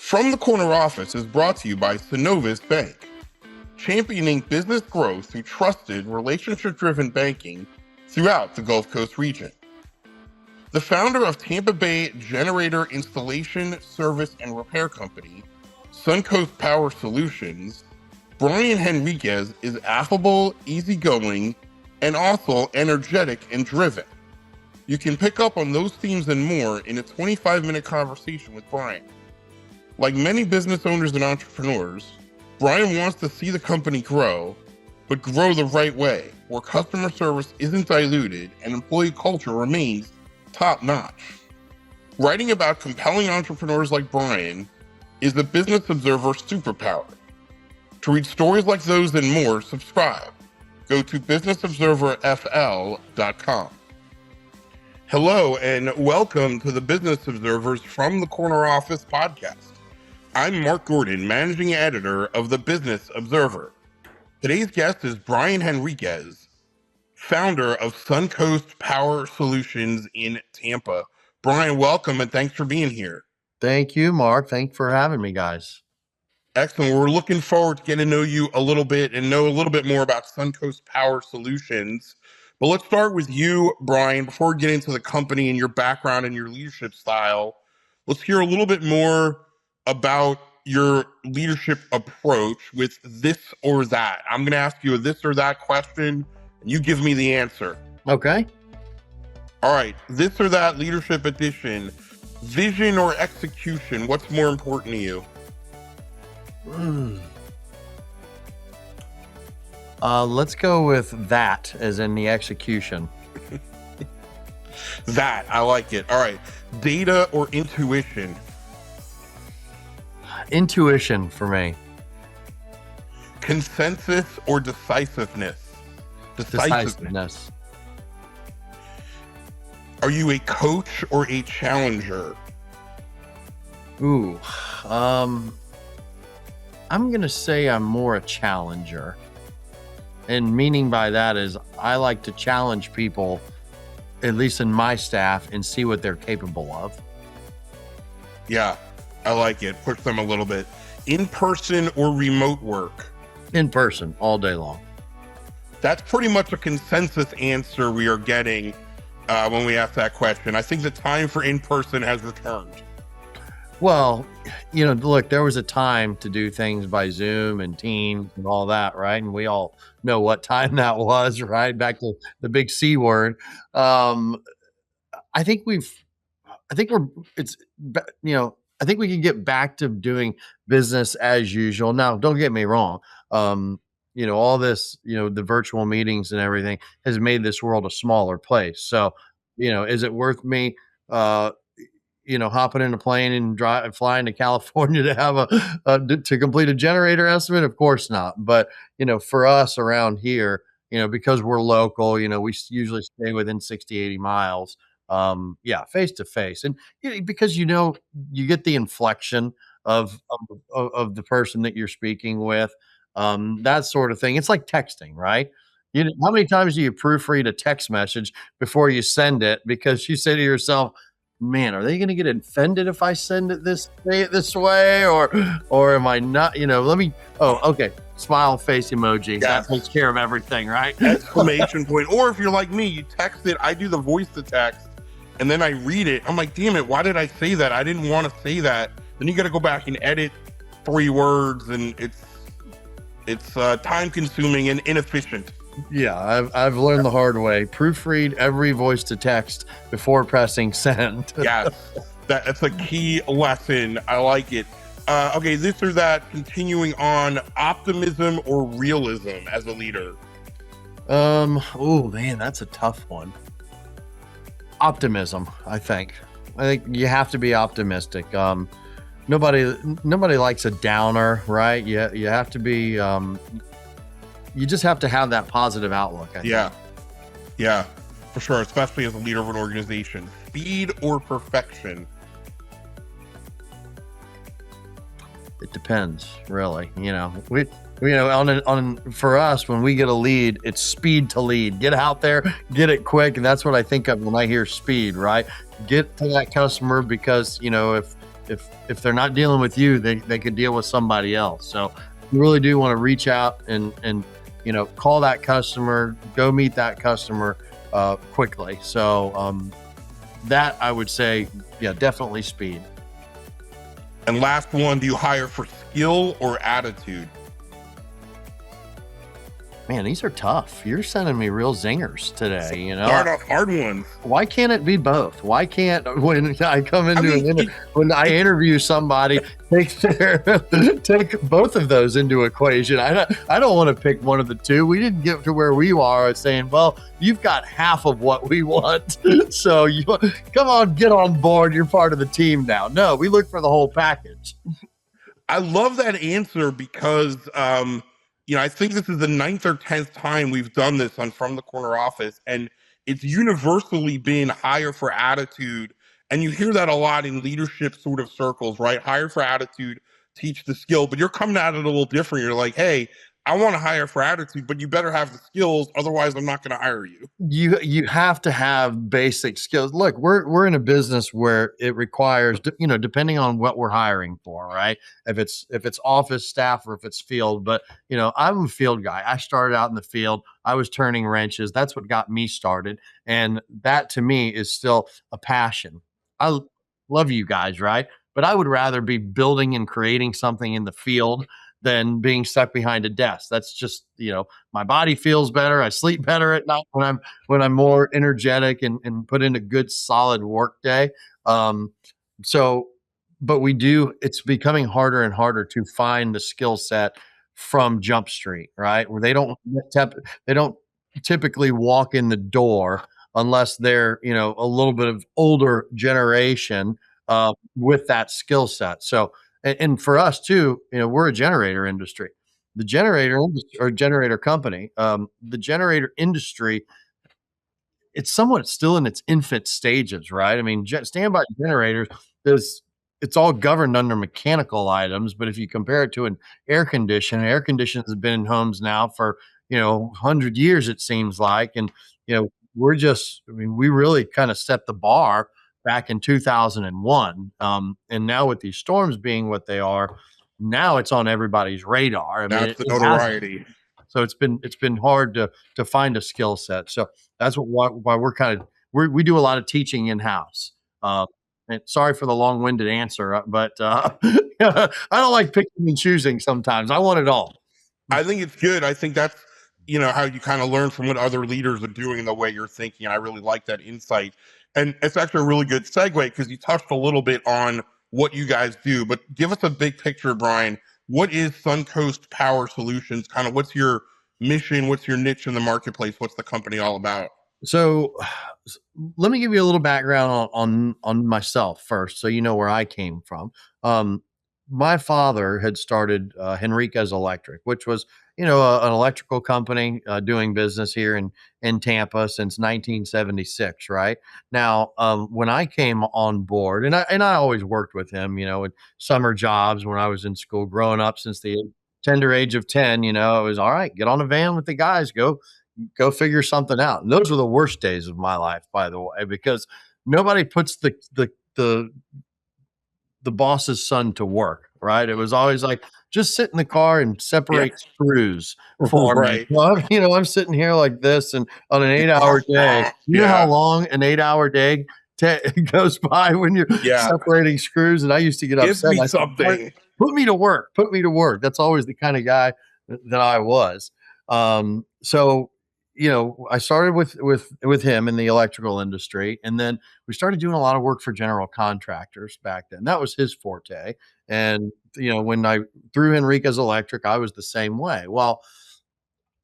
From the Corner Office is brought to you by Synovus Bank, championing business growth through trusted, relationship-driven banking throughout the Gulf Coast region. The founder of Tampa Bay generator installation, service, and repair company, Suncoast Power Solutions, Brian Henriquez is affable, easygoing, and also energetic and driven. You can pick up on those themes and more in a 25-minute conversation with Brian. Like many business owners and entrepreneurs, Brian wants to see the company grow, but grow the right way, where customer service isn't diluted and employee culture remains top-notch. Writing about compelling entrepreneurs like Brian is the Business Observer superpower. To read stories like those and more, subscribe. Go to businessobserverfl.com. Hello and welcome to the Business Observers from the Corner Office podcast. I'm Mark Gordon, managing editor of the Business Observer. Today's guest is Brian Henriquez, founder of Suncoast Power Solutions in Tampa. Brian, welcome and thanks for being here. Thank you, Mark. Thanks for having me, guys. Excellent. We're looking forward to getting to know you a little bit and know a little bit more about Suncoast Power Solutions. But let's start with you, Brian, before we get into the company and your background and your leadership style. Let's hear a little bit more about your leadership approach with this or that. I'm going to ask you a this or that question, and you give me the answer. Okay. All right. This or that leadership edition, vision or execution, what's more important to you? Let's go with that, as in the execution. That, I like it. All right. Data or intuition? Intuition for me. Consensus or decisiveness? Decisiveness. Are you a coach or a challenger? Ooh. I'm going to say I'm more a challenger. And meaning by that is I like to challenge people, at least in my staff, and see what they're capable of. Yeah, I like it. Push them a little bit. In-person or remote work? In person, all day long. That's pretty much a consensus answer we are getting when we ask that question. I think the time for in-person has returned. Well, look, there was a time to do things by Zoom and Teams and all that, right? And we all know what time that was, right? Back to the big C word. I think we can get back to doing business as usual. Now, don't get me wrong. All this, the virtual meetings and everything has made this world a smaller place. So, is it worth me, hopping in a plane and flying to California to have to complete a generator estimate? Of course not. But, for us around here, because we're local, we usually stay within 60, 80 miles. Face to face. And because, you get the inflection of the person that you're speaking with, that sort of thing. It's like texting, right? How many times do you proofread a text message before you send it? Because you say to yourself, man, are they going to get offended if I say it this way? Or am I not, okay. Smile face emoji. Yes. That takes care of everything, right? Exclamation point. Or if you're like me, you text it. I do the voice to text and then I read it. I'm like, damn it. Why did I say that? I didn't want to say that. Then you got to go back and edit 3 words and it's time consuming and inefficient. Yeah, I've learned the hard way. Proofread every voice to text before pressing send. Yes, that's a key lesson. I like it. Okay, this or that, continuing on, optimism or realism as a leader? Oh man, that's a tough one. Optimism, I think. I think you have to be optimistic. Nobody likes a downer, right? You have to be, you just have to have that positive outlook, I think. Yeah, for sure, especially as a leader of an organization. Speed or perfection? It depends, really. For us, when we get a lead, it's speed to lead. Get out there, get it quick, and that's what I think of when I hear speed, right? Get to that customer because, if if they're not dealing with you, they could deal with somebody else. So you really do want to reach out and call that customer, go meet that customer quickly. So that I would say, yeah, definitely speed. And last one, do you hire for skill or attitude? Man, these are tough. You're sending me real zingers today. Start off hard ones. Why can't it be both? Why can't when I come into when I interview somebody, take both of those into equation? I don't want to pick one of the two. We didn't get to where we are saying, well, you've got half of what we want, so you come on, get on board. You're part of the team now. No, we look for the whole package. I love that answer because I think this is the 9th or 10th time we've done this on From the Corner Office, and it's universally been hire for attitude. And you hear that a lot in leadership sort of circles, right? Hire for attitude, teach the skill, but you're coming at it a little different. You're like, hey, I want to hire for attitude, but you better have the skills. Otherwise, I'm not going to hire you. You have to have basic skills. Look, we're in a business where it requires, depending on what we're hiring for, right? If it's office staff or if it's field, but I'm a field guy. I started out in the field. I was turning wrenches. That's what got me started, and that to me is still a passion. I love you guys, right? But I would rather be building and creating something in the field than being stuck behind a desk. That's just, my body feels better. I sleep better at night when I'm more energetic and put in a good solid work day. So, but it's becoming harder and harder to find the skill set from Jump Street, right? Where they don't typically walk in the door unless they're, a little bit of older generation with that skill set. So, and for us too, we're a generator industry. The generator industry or generator company, the generator industry, it's somewhat still in its infant stages, right? I mean, standby generators it's all governed under mechanical items, but if you compare it to an air conditioner has been in homes now for 100 years, it seems like, and we really kind of set the bar back in 2001. And now with these storms being what they are, now it's on everybody's radar. I mean, That's the notoriety. So it's been hard to find a skill set. So that's why we do a lot of teaching in house. And sorry for the long-winded answer, but I don't like picking and choosing. Sometimes I want it all. I think it's good. I think that's how you kind of learn from what other leaders are doing, the way you're thinking. I really like that insight. And it's actually a really good segue because you touched a little bit on what you guys do, but give us a big picture, Brian. What is Suncoast Power Solutions? Kind of what's your mission? What's your niche in the marketplace? What's the company all about? So let me give you a little background on myself first, so you know where I came from. My father had started Henriquez Electric, which was an electrical company doing business here in Tampa since 1976. Right now, when I came on board, and I always worked with him, in summer jobs when I was in school, growing up since the tender age of 10. It was all right. Get on a van with the guys, go figure something out. And those were the worst days of my life, by the way, because nobody puts the boss's son to work, right? It was always like, just sit in the car and separate screws for Right. me. Well, I'm sitting here like this, and on an 8-hour day, you know how long an 8-hour day goes by when you're separating screws? And I used to get upset. Give me something. Put me to work. Put me to work. That's always the kind of guy that I was. So I started with him in the electrical industry, and then we started doing a lot of work for general contractors back then. That was his forte. And when I through Henriquez Electric, I was the same way. Well,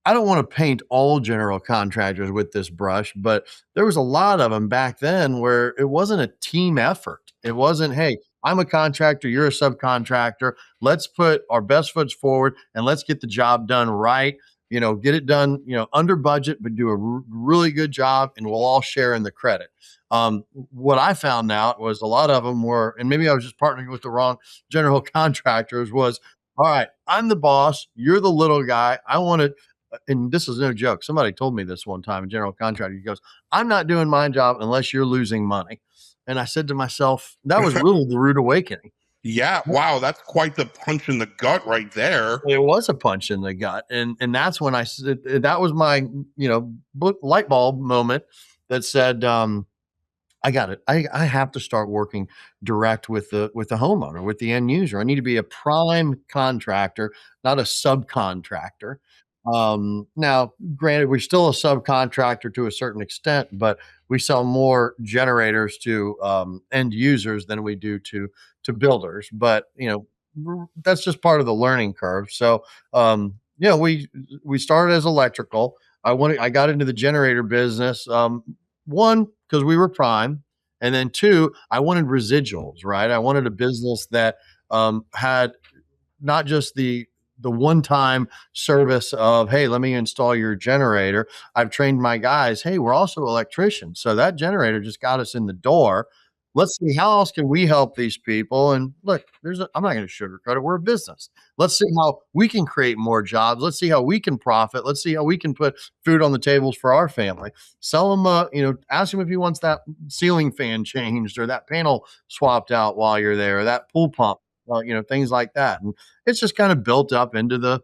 I don't want to paint all general contractors with this brush, but there was a lot of them back then where it wasn't a team effort. It wasn't, hey, I'm a contractor, you're a subcontractor. Let's put our best foot forward and let's get the job done right. Get it done, under budget, but do a really good job, and we'll all share in the credit. What I found out was a lot of them were, and maybe I was just partnering with the wrong general contractors, was, all right, I'm the boss, you're the little guy. I want to, and this is no joke. Somebody told me this one time, a general contractor, he goes, I'm not doing my job unless you're losing money. And I said to myself, that was really the rude awakening. Yeah, wow, that's quite the punch in the gut right there. It was a punch in the gut, and that's when I said that was my, light bulb moment that said, I got it. I have to start working direct with the homeowner, with the end user. I need to be a prime contractor, not a subcontractor. Now, granted, we're still a subcontractor to a certain extent, but we sell more generators to end users than we do to builders. But that's just part of the learning curve. So, we started as electrical. I got into the generator business. One, because we were prime, and then two, I wanted residuals, right? I wanted a business that had not just the one-time service of, hey, let me install your generator. I've trained my guys, hey, we're also electricians, so that generator just got us in the door. Let's see how else can we help these people. And look, I'm not going to sugarcoat it, we're a business. Let's see how we can create more jobs. Let's see how we can profit. Let's see how we can put food on the tables for our family. Sell him, ask him if he wants that ceiling fan changed, or that panel swapped out while you're there, or that pool pump, things like that. And it's just kind of built up into the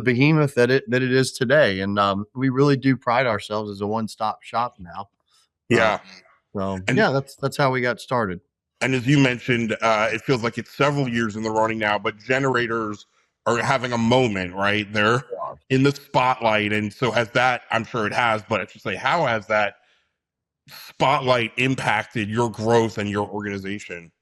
behemoth that it is today. And we really do pride ourselves as a one-stop shop now. Uh, Yeah. so And yeah, that's how we got started. and as you mentioned, it feels like it's several years in the running now, but generators are having a moment, right? They're in the spotlight. And so has that, I'm sure it has, but I should say, how has that spotlight impacted your growth and your organization?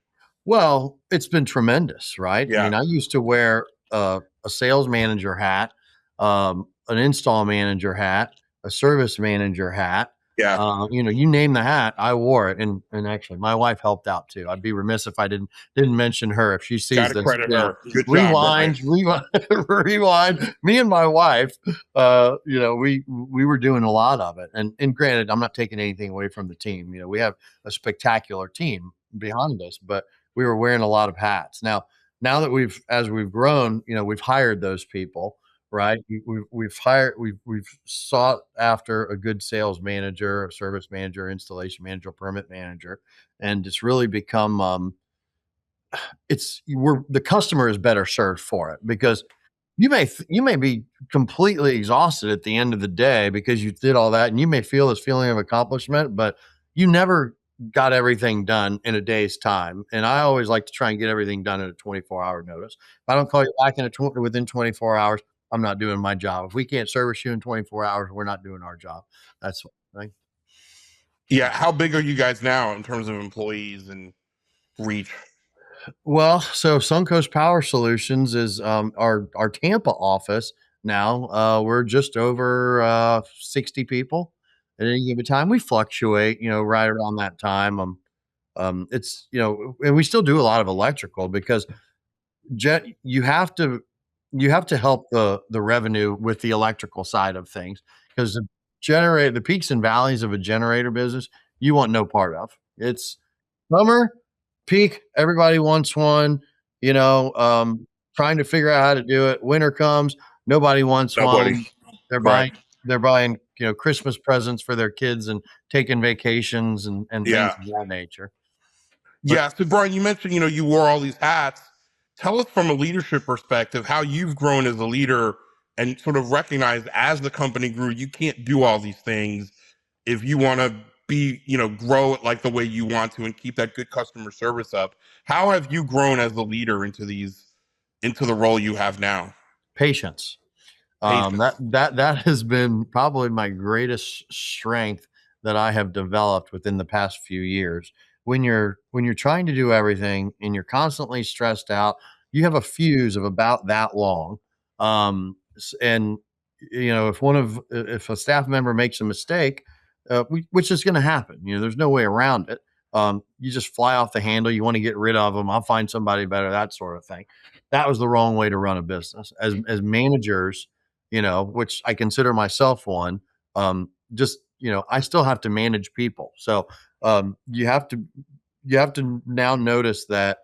Well, it's been tremendous, right? I Yeah. mean, I used to wear a sales manager hat, an install manager hat, a service manager hat. Yeah. You name the hat, I wore it. And actually, my wife helped out too. I'd be remiss if I didn't mention her. If she Got sees to this, credit her. Good job, Brian. rewind, rewind, rewind. Me and my wife, we were doing a lot of it. And granted, I'm not taking anything away from the team. We have a spectacular team behind us, but we were wearing a lot of hats. Now that as we've grown, we've hired those people, right? We've sought after a good sales manager, a service manager, installation manager, permit manager, and it's really become the customer is better served for it, because you may be completely exhausted at the end of the day because you did all that, and you may feel this feeling of accomplishment, but you never got everything done in a day's time. And I always like to try and get everything done in a 24-hour notice. If I don't call you back within 24 hours, I'm not doing my job. If we can't service you in 24 hours, we're not doing our job. That's what I think. Yeah. How big are you guys now in terms of employees and reach? Well, so Suncoast Power Solutions is our Tampa office now. We're just over 60 people at any given time. We fluctuate, right around that time. It's and we still do a lot of electrical, because jet you have to help the revenue with the electrical side of things, because the peaks and valleys of a generator business, you want no part of. It's summer peak, everybody wants one, you know, um, trying to figure out how to do it. Winter comes, nobody wants Nobody. one. They're Right. buying they're buying, Christmas presents for their kids and taking vacations and things Yeah. of that nature. But Yeah. So, Brian, you mentioned, you wore all these hats. Tell us from a leadership perspective how you've grown as a leader and sort of recognized as the company grew, you can't do all these things if you want to grow it like the way you want to and keep that good customer service up. How have you grown as the leader into the role you have now? patience. That Patience. that has been probably my greatest strength that I have developed within the past few years. When you're trying to do everything and you're constantly stressed out, you have a fuse of about that long. And if a staff member makes a mistake, which is going to happen, there's no way around it. You just fly off the handle. You want to get rid of them. I'll find somebody better, that sort of thing. That was the wrong way to run a business. As managers, which I consider myself one. I still have to manage people. So you have to now notice that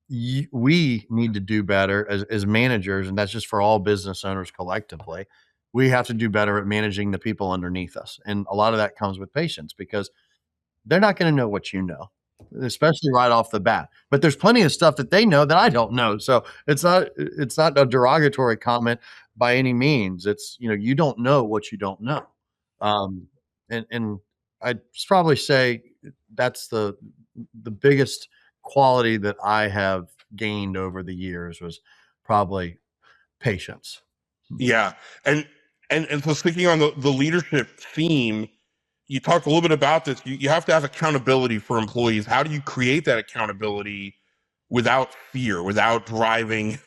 we need to do better as managers, and that's just for all business owners collectively. We have to do better at managing the people underneath us, and a lot of that comes with patience, because they're not going to know what you know. especially right off the bat. But there's plenty of stuff that they know that I don't know. So it's not a derogatory comment by any means. It's, you don't know what you don't know. Um, and I'd probably say that's the biggest quality that I have gained over the years was probably patience. Yeah. And and so sticking on the leadership theme, you talked a little bit about this. You have to have accountability for employees. How do you create that accountability without fear, without driving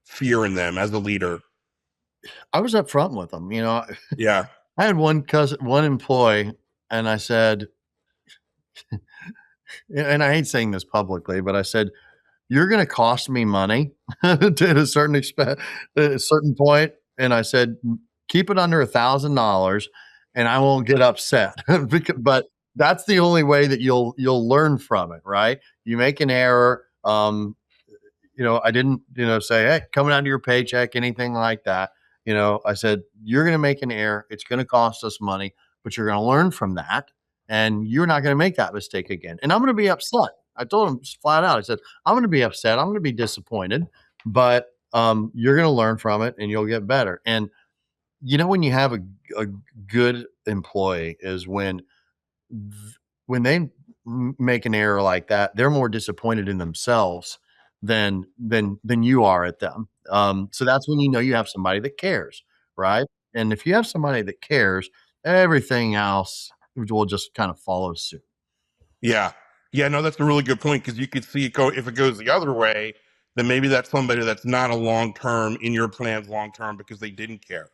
fear in them as a leader? I was upfront with them. Yeah. I had one employee, and I said, and I hate saying this publicly, but I said, "You're going to cost me money to a certain at a certain point." And I said, "Keep it under $1,000, and I won't get upset." But that's the only way that you'll learn from it, right? You make an error. I didn't, say, "Hey, coming out of your paycheck," anything like that. I said, "You're going to make an error. It's going to cost us money, but you're going to learn from that, and you're not going to make that mistake again." And I'm going to be upset. I told him just flat out. I said, "I'm going to be upset. I'm going to be disappointed, but you're going to learn from it, and you'll get better." And when you have a good employee is when they make an error like that, they're more disappointed in themselves than you are at them. So that's when you have somebody that cares, right? And if you have somebody that cares, everything else will just kind of follow suit. Yeah. Yeah, no, that's a really good point because you could see it go if it goes the other way, then maybe that's somebody that's not a long term in your plans long term because they didn't care.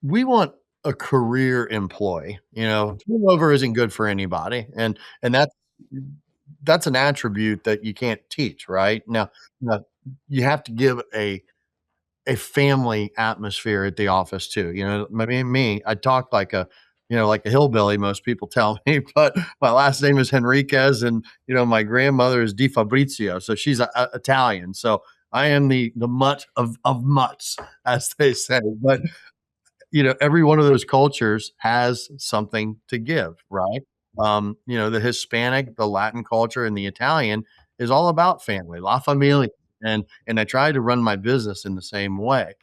We want a career employee. Turnover isn't good for anybody, and that's an attribute that you can't teach, right? Now you have to give a family atmosphere at the office too. Maybe me, I talk like a hillbilly, most people tell me, but my last name is Henriquez, and my grandmother is Di Fabrizio, so she's Italian. So I am the mutt of mutts, as they say. But every one of those cultures has something to give, right? The Hispanic, the Latin culture, and the Italian is all about family, La Familia. And I try to run my business in the same way.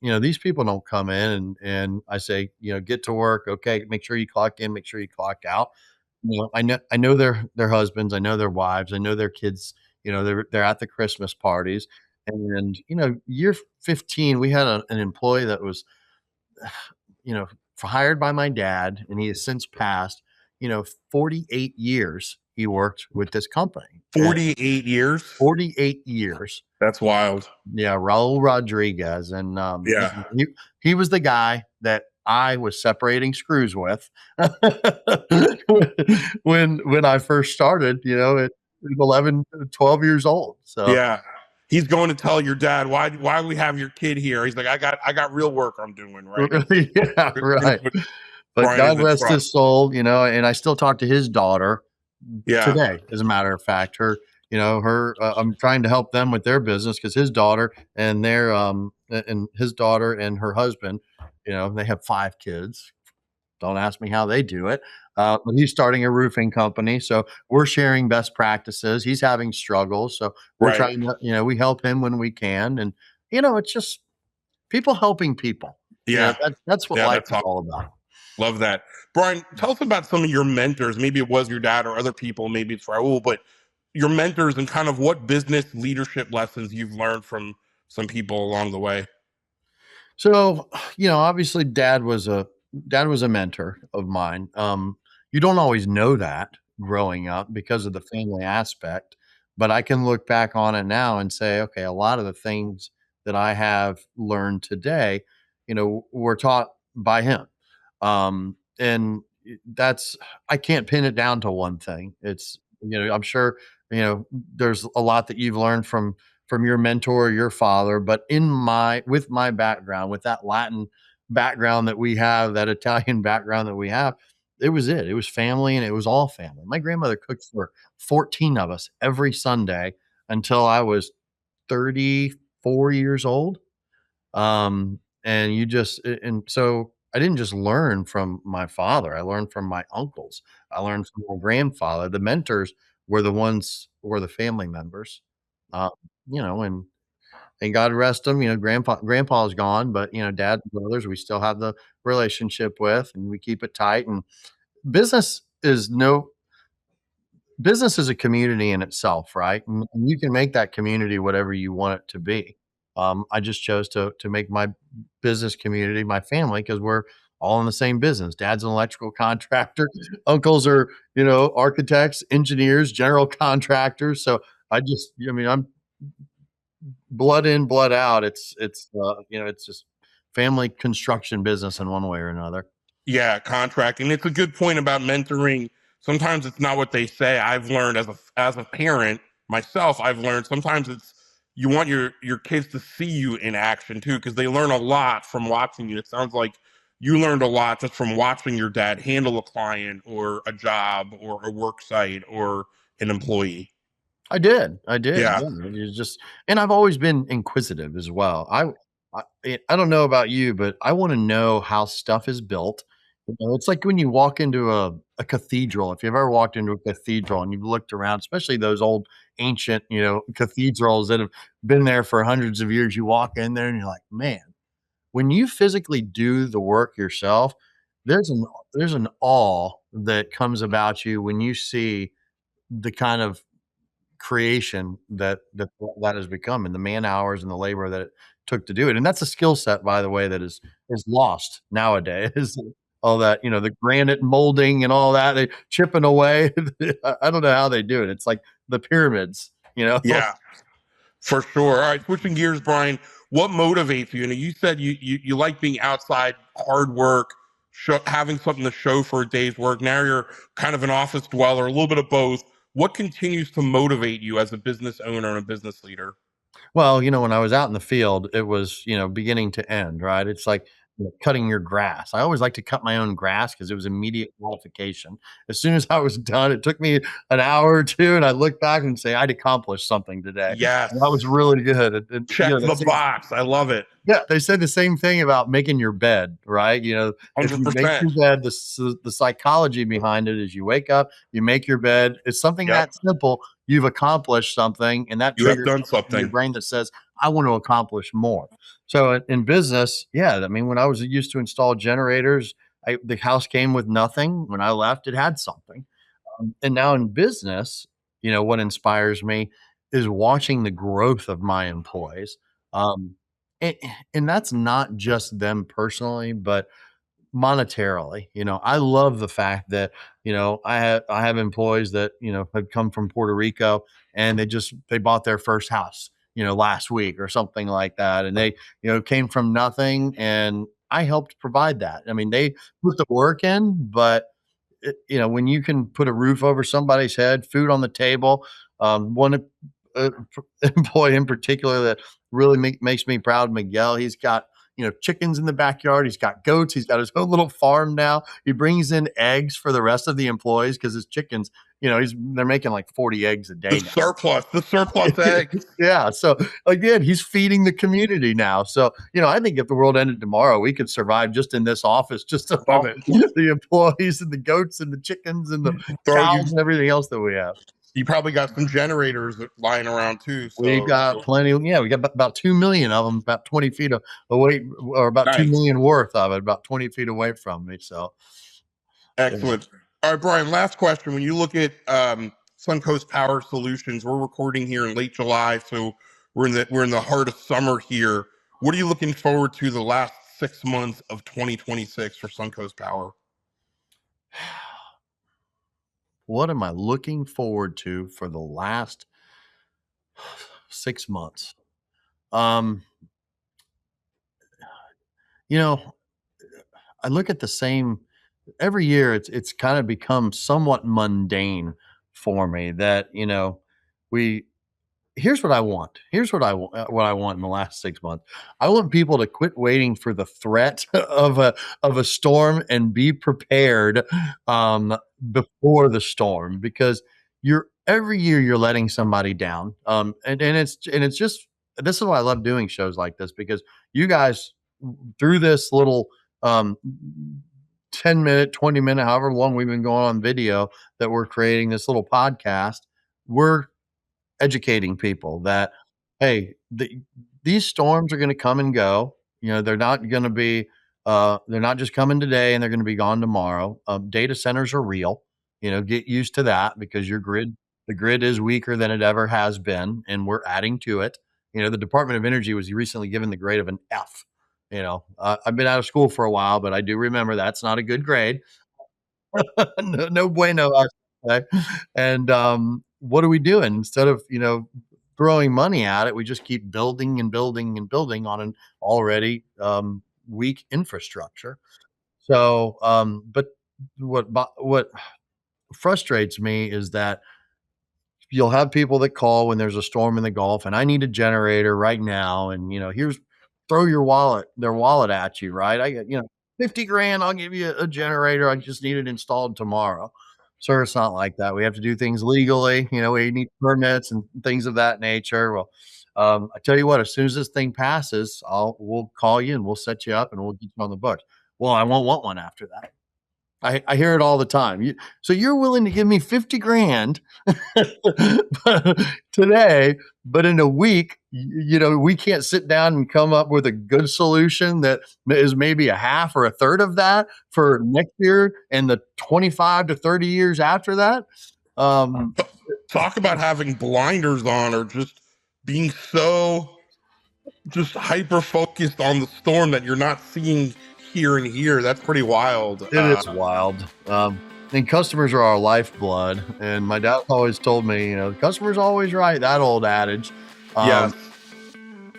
These people don't come in and I say, get to work. Okay, make sure you clock in, make sure you clock out. I know their husbands, I know their wives, I know their kids, they're at the Christmas parties. And year 15, we had an employee that was you know, hired by my dad, and he has since passed. 48 years he worked with this company. 48 years? 48 years. That's wild. Yeah, Raul Rodriguez, and Yeah. he was the guy that I was separating screws with when I first started. At 11, 12 years old. So Yeah. He's going to tell your dad, why we have your kid here? He's like, I got real work I'm doing, right? yeah, Gonna right. put But Brian in God the rest truck. his soul, and I still talk to his daughter Yeah. today, as a matter of fact. I'm trying to help them with their business because his daughter and his daughter and her husband, they have 5 kids. Don't ask me how they do it. But he's starting a roofing company. So we're sharing best practices. He's having struggles. So we're Right. trying to, we help him when we can. And, it's just people helping people. Yeah. That's what Yeah, life that's is awesome. all about. Love that. Brian, tell us about some of your mentors. Maybe it was your dad or other people, maybe it's Raul, but your mentors and kind of what business leadership lessons you've learned from some people along the way. So, obviously dad was a mentor of mine. You don't always know that growing up because of the family aspect, but I can look back on it now and say, okay, a lot of the things that I have learned today, were taught by him. And that's I can't pin it down to one thing. I'm sure, there's a lot that you've learned from your mentor, your father, but with my background, with that Latin background that we have, that Italian background that we have, it was it. It was family, and it was all family. My grandmother cooked for 14 of us every Sunday until I was 34 years old. And so I didn't just learn from my father. I learned from my uncles. I learned from my grandfather. The mentors were the family members. Uh, you know, and God rest them, grandpa's gone, but, dad and brothers, we still have the relationship with, and we keep it tight, and business is no business is a community in itself, right? And you can make that community whatever you want it to be. I just chose to make my business community my family because we're all in the same business. Dad's an electrical contractor. Uncles are, architects, engineers, general contractors. So I'm blood in, blood out. It's just family construction business in one way or another. Yeah, contracting. It's a good point about mentoring. Sometimes it's not what they say. I've learned as a parent myself. I've learned sometimes it's you want your kids to see you in action too, because they learn a lot from watching you. It sounds like you learned a lot just from watching your dad handle a client or a job or a work site or an employee. I did, Yeah, yeah, it's just and I've always been inquisitive as well. I don't know about you, but I wanna know how stuff is built. It's like when you walk into a cathedral, if you've ever walked into a cathedral and you've looked around, especially those old ancient, cathedrals that have been there for hundreds of years, you walk in there and you're like, "Man," when you physically do the work yourself, there's an there's an awe that comes about you when you see the kind of creation that has become and the man hours and the labor that it took to do it. And that's a skill set, by the way, that is lost nowadays. All that, the granite molding and all that, they chipping away. I don't know how they do it. It's like the pyramids, yeah. For sure. All right, switching gears, Brian. What motivates you? You said you like being outside, hard work, having something to show for a day's work. Now you're kind of an office dweller, a little bit of both. What continues to motivate you as a business owner and a business leader? Well, when I was out in the field, it was, beginning to end, right? It's like, cutting your grass. I always like to cut my own grass because it was immediate gratification. As soon as I was done, it took me an hour or two, and I look back and say, I'd accomplished something today. And that was Yes. really good. And, Check they the say, box. I love it. yeah, they said the same thing about making your bed, right? If you make 100%. your bed, the psychology behind it is you wake up, you make your bed. It's something Yep. that simple. You've accomplished something, and that You have triggers done something in your something. brain that says, I want to accomplish more. So in business, yeah, I mean, when I was used to install generators, the house came with nothing. When I left, it had something. And now in business, what inspires me is watching the growth of my employees. Um, and, and that's not just them personally, but monetarily. I love the fact that, I have employees that, have come from Puerto Rico and they bought their first house, last week or something like that. And they, came from nothing and I helped provide that. I mean, they put the work in, but when you can put a roof over somebody's head, food on the table, one employee in particular that really makes me proud, Miguel. He's got chickens in the backyard. He's got goats. He's got his own little farm now. He brings in eggs for the rest of the employees because his chickens, they're making like 40 eggs a day now. The surplus eggs. Yeah. So again, he's feeding the community now. So, I think if the world ended tomorrow, we could survive just in this office, just I love off it. the employees and the goats and the chickens and the Bro, cows and everything else that we have. you probably got some generators lying around too. We've So got plenty. Yeah, we got about 2 million of them, about 20 feet away, or about 2 nice. million worth of it, about 20 feet away from me. So, yeah. Excellent. All right, Brian, last question. When you look at Suncoast Power Solutions, we're recording here in late July, so we're in the heart of summer here. What are you looking forward to the last 6 months of 2026 for Suncoast Power? What am I looking forward to for the last 6 months? Um, you know, I look at the same every year. It's kind of become somewhat mundane for me that we here's what I want. Here's what I want in the last 6 months. I want people to quit waiting for the threat of a storm and be prepared before the storm because you're every year you're letting somebody down. And it's just this is why I love doing shows like this because you guys through this little um 10-minute, 20-minute, however long we've been going on video that we're creating this little podcast we're educating people that, hey, these storms are going to come and go. They're not going to be, they're not just coming today and they're going to be gone tomorrow. Data centers are real. Get used to that because the grid is weaker than it ever has been, and we're adding to it. The Department of Energy was recently given the grade of an F. I've been out of school for a while, but I do remember that's not a good grade. No, no bueno, I should say. And what are we doing? Instead of throwing money at it, we just keep building and building and building on an already weak infrastructure. So, but what frustrates me is that you'll have people that call when there's a storm in the Gulf, and I need a generator right now. And here's throw their wallet at you, right? I got 50 grand. I'll give you a generator. I just need it installed tomorrow. Sir, it's not like that. We have to do things legally. We need permits and things of that nature. Well, I tell you what, as soon as this thing passes, we'll call you and we'll set you up and we'll get you on the books. Well, I won't want one after that. I hear it all the time. So you're willing to give me 50 grand today, but in a week, we can't sit down and come up with a good solution that is maybe a half or a third of that for next year and the 25 to 30 years after that. Talk about having blinders on or just being so just hyper focused on the storm that you're not seeing here and here. That's pretty wild. It is wild. And customers are our lifeblood. And my dad always told me, the customer's always right. That old adage. Yes.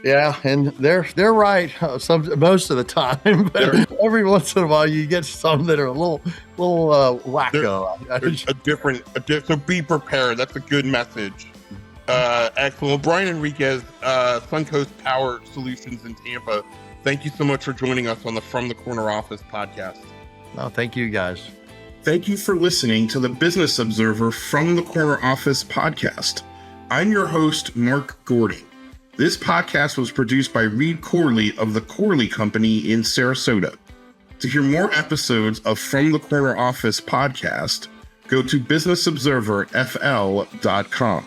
Yeah, and they're right most of the time, but every once in a while you get some that are a little wacko. So be prepared. That's a good message. Excellent. Brian Henriquez, Suncoast Power Solutions in Tampa. Thank you so much for joining us on the From the Corner Office podcast. No, thank you guys. Thank you for listening to the Business Observer From the Corner Office podcast. I'm your host, Mark Gordon. This podcast was produced by Reed Corley of the Corley Company in Sarasota. To hear more episodes of From the Corner Office podcast, go to businessobserverfl.com.